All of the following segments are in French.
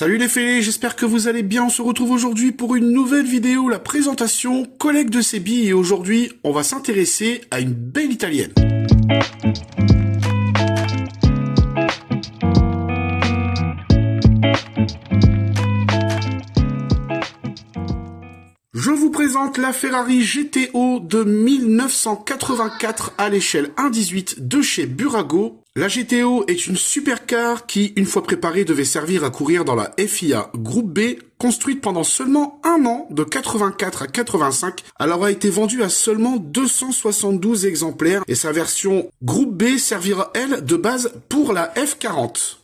Salut les fêlés, j'espère que vous allez bien. On se retrouve aujourd'hui pour une nouvelle vidéo, la présentation collègue de Sebi, et aujourd'hui on va s'intéresser à une belle italienne. Je vous présente la Ferrari GTO de 1984 à l'échelle 1.18 de chez Burago. La GTO est une supercar qui, une fois préparée, devait servir à courir dans la FIA Groupe B, construite pendant seulement un an, de 84 à 85. Elle aura été vendue à seulement 272 exemplaires et sa version Groupe B servira, elle, de base pour la F40.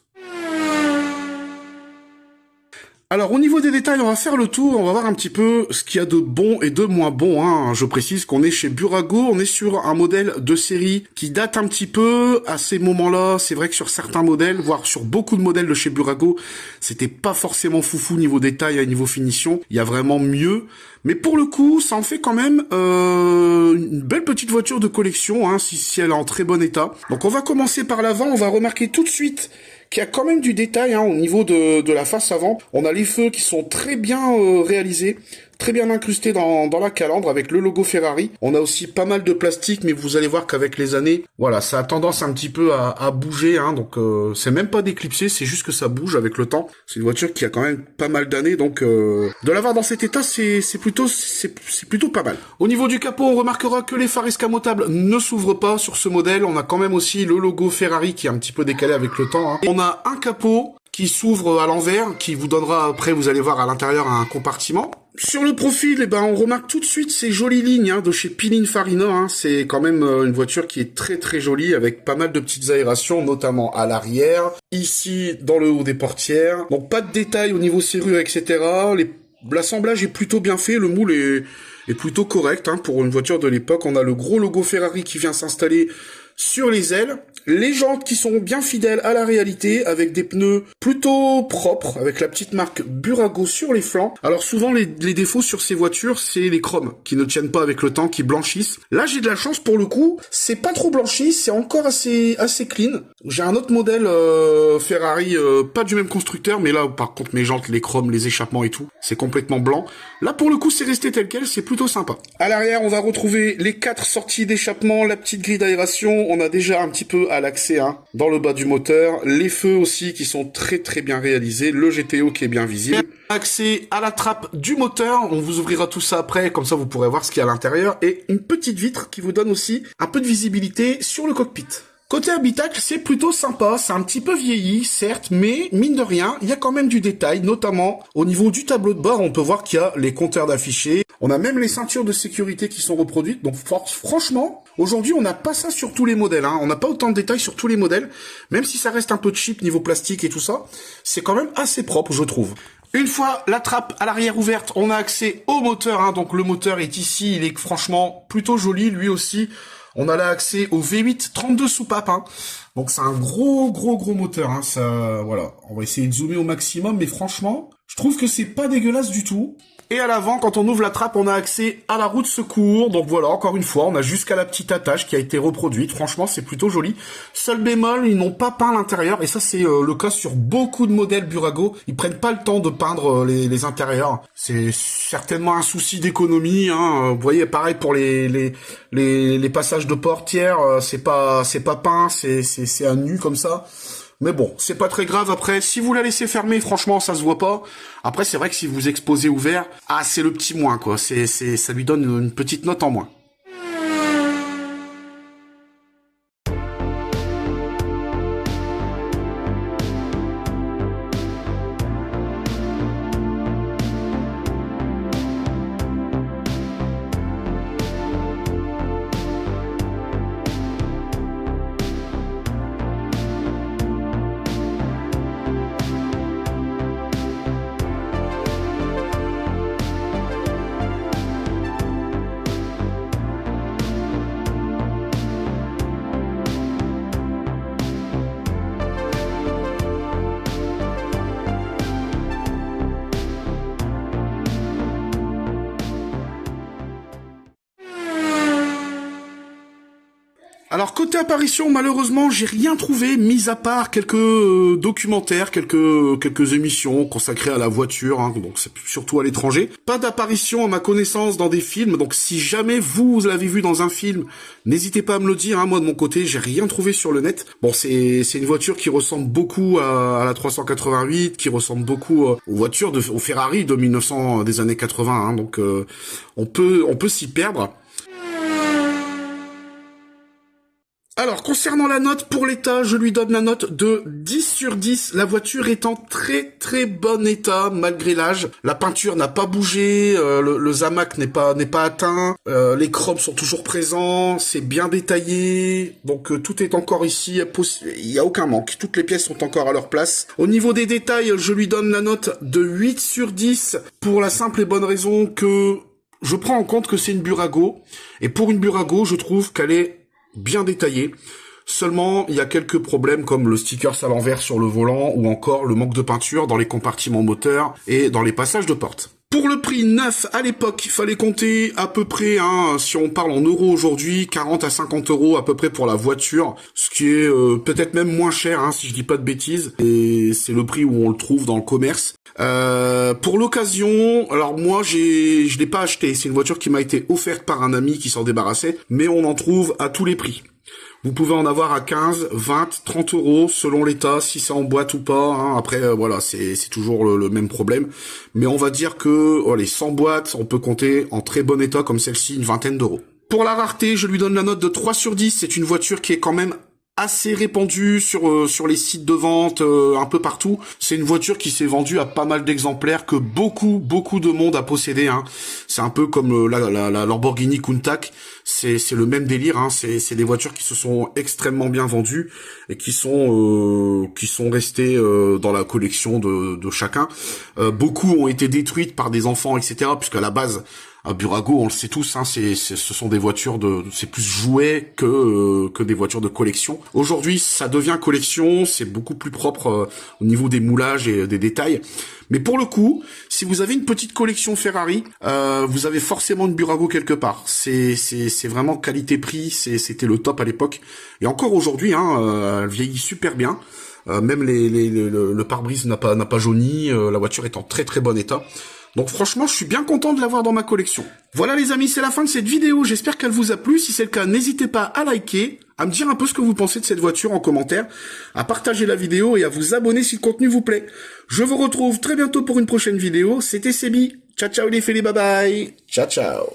Alors au niveau des détails, on va faire le tour, on va voir un petit peu ce qu'il y a de bon et de moins bon. Je précise qu'on est chez Burago, on est sur un modèle de série qui date un petit peu à ces moments-là. C'est vrai que sur certains modèles, voire sur beaucoup de modèles de chez Burago, c'était pas forcément foufou niveau détail et niveau finition. Il y a vraiment mieux. Mais pour le coup, ça en fait quand même une belle petite voiture de collection, si elle est en très bon état. Donc on va commencer par l'avant, on va remarquer tout de suite qu'il y a quand même du détail au niveau de la face avant. On a les feux qui sont très bien réalisés, très bien incrustés dans la calandre avec le logo Ferrari. On a aussi pas mal de plastique, mais vous allez voir qu'avec les années, voilà, ça a tendance un petit peu à bouger. Donc c'est même pas d'éclipser, c'est juste que ça bouge avec le temps. C'est une voiture qui a quand même pas mal d'années, donc de l'avoir dans cet état, c'est plutôt pas mal. Au niveau du capot, on remarquera que les phares escamotables ne s'ouvrent pas sur ce modèle. On a quand même aussi le logo Ferrari qui est un petit peu décalé avec le temps. On a un capot qui s'ouvre à l'envers, qui vous donnera après, vous allez voir à l'intérieur, un compartiment. Sur le profil, on remarque tout de suite ces jolies lignes de chez Pininfarina. C'est quand même une voiture qui est très très jolie avec pas mal de petites aérations, notamment à l'arrière, ici dans le haut des portières. Donc pas de détails au niveau serrure, etc. L'assemblage est plutôt bien fait, le moule est plutôt correct pour une voiture de l'époque. On a le gros logo Ferrari qui vient s'installer sur les ailes, les jantes qui sont bien fidèles à la réalité, avec des pneus plutôt propres, avec la petite marque Burago sur les flancs. Alors souvent les défauts sur ces voitures, c'est les chromes qui ne tiennent pas avec le temps, qui blanchissent. Là j'ai de la chance pour le coup, c'est pas trop blanchi, c'est encore assez clean. J'ai un autre modèle Ferrari, pas du même constructeur, mais là par contre mes jantes, les chromes, les échappements et tout, c'est complètement blanc. Là pour le coup c'est resté tel quel, c'est plutôt sympa. À l'arrière on va retrouver les 4 sorties d'échappement, la petite grille d'aération. On a déjà un petit peu à l'accès dans le bas du moteur, les feux aussi qui sont très très bien réalisés, le GTO qui est bien visible. Accès à la trappe du moteur, on vous ouvrira tout ça après, comme ça vous pourrez voir ce qu'il y a à l'intérieur, et une petite vitre qui vous donne aussi un peu de visibilité sur le cockpit. Côté habitacle, c'est plutôt sympa, c'est un petit peu vieilli, certes, mais mine de rien, il y a quand même du détail, notamment au niveau du tableau de bord, on peut voir qu'il y a les compteurs d'affichés, on a même les ceintures de sécurité qui sont reproduites, donc franchement, aujourd'hui on n'a pas ça sur tous les modèles, on n'a pas autant de détails sur tous les modèles, même si ça reste un peu cheap niveau plastique et tout ça, c'est quand même assez propre, je trouve. Une fois la trappe à l'arrière ouverte, on a accès au moteur, donc le moteur est ici, il est franchement plutôt joli, lui aussi. On a là accès au V8 32 soupapes, donc c'est un gros moteur, ça, voilà. On va essayer de zoomer au maximum, mais franchement, je trouve que c'est pas dégueulasse du tout. Et à l'avant, quand on ouvre la trappe, on a accès à la roue de secours. Donc voilà, encore une fois, on a jusqu'à la petite attache qui a été reproduite. Franchement, c'est plutôt joli. Seul bémol, ils n'ont pas peint l'intérieur. Et ça, c'est le cas sur beaucoup de modèles Burago. Ils prennent pas le temps de peindre les intérieurs. C'est certainement un souci d'économie. Vous voyez, pareil pour les passages de portière, c'est pas peint, c'est à nu comme ça. Mais bon, c'est pas très grave. Après, si vous la laissez fermer, franchement, ça se voit pas. Après, c'est vrai que si vous exposez ouvert, c'est le petit moins, quoi. Ça lui donne une petite note en moins. Alors côté apparition, malheureusement, j'ai rien trouvé, mis à part quelques documentaires, quelques émissions consacrées à la voiture, hein, donc c'est surtout à l'étranger. Pas d'apparition à ma connaissance dans des films, donc si jamais vous l'avez vu dans un film, n'hésitez pas à me le dire, hein, moi de mon côté, j'ai rien trouvé sur le net. Bon, c'est une voiture qui ressemble beaucoup à la 388, qui ressemble beaucoup aux voitures aux Ferrari de 1900, des années 80, hein, donc on peut s'y perdre. Alors, concernant la note, pour l'état, je lui donne la note de 10 sur 10. La voiture est en très très bon état, malgré l'âge. La peinture n'a pas bougé, le Zamac n'est pas atteint, les chromes sont toujours présents, c'est bien détaillé, donc tout est encore ici, il y a aucun manque. Toutes les pièces sont encore à leur place. Au niveau des détails, je lui donne la note de 8 sur 10, pour la simple et bonne raison que je prends en compte que c'est une Burago, et pour une Burago, je trouve qu'elle est bien détaillé. Seulement, il y a quelques problèmes comme le sticker à l'envers sur le volant ou encore le manque de peinture dans les compartiments moteurs et dans les passages de porte. Pour le prix neuf, à l'époque, il fallait compter à peu près, hein, si on parle en euros aujourd'hui, 40 à 50 euros à peu près pour la voiture, ce qui est peut-être même moins cher, hein, si je dis pas de bêtises, et c'est le prix où on le trouve dans le commerce. Pour l'occasion, alors moi je l'ai pas acheté, c'est une voiture qui m'a été offerte par un ami qui s'en débarrassait, mais on en trouve à tous les prix. Vous pouvez en avoir à 15, 20, 30 euros selon l'état, si c'est en boîte ou pas. Hein. Après, voilà, c'est toujours le même problème. Mais on va dire que sans boîte, on peut compter en très bon état comme celle-ci, une vingtaine d'euros. Pour la rareté, je lui donne la note de 3 sur 10. C'est une voiture qui est quand même assez répandue sur les sites de vente un peu partout. C'est une voiture qui s'est vendue à pas mal d'exemplaires, que beaucoup de monde a possédé, hein. C'est un peu comme la Lamborghini Countach, c'est le même délire, hein. C'est des voitures qui se sont extrêmement bien vendues et qui sont restées dans la collection de chacun. Beaucoup ont été détruites par des enfants, etc. puisqu'à la base, à Burago, on le sait tous, hein, ce sont des voitures c'est plus jouets que des voitures de collection. Aujourd'hui, ça devient collection, c'est beaucoup plus propre au niveau des moulages et des détails. Mais pour le coup, si vous avez une petite collection Ferrari, vous avez forcément une Burago quelque part. C'est vraiment qualité-prix, c'était le top à l'époque. Et encore aujourd'hui, hein, elle vieillit super bien. Même le pare-brise n'a pas jauni, la voiture est en très très bon état. Donc franchement, je suis bien content de l'avoir dans ma collection. Voilà les amis, c'est la fin de cette vidéo. J'espère qu'elle vous a plu. Si c'est le cas, n'hésitez pas à liker, à me dire un peu ce que vous pensez de cette voiture en commentaire, à partager la vidéo et à vous abonner si le contenu vous plaît. Je vous retrouve très bientôt pour une prochaine vidéo. C'était Sebi. Ciao ciao les félés, bye bye. Ciao ciao.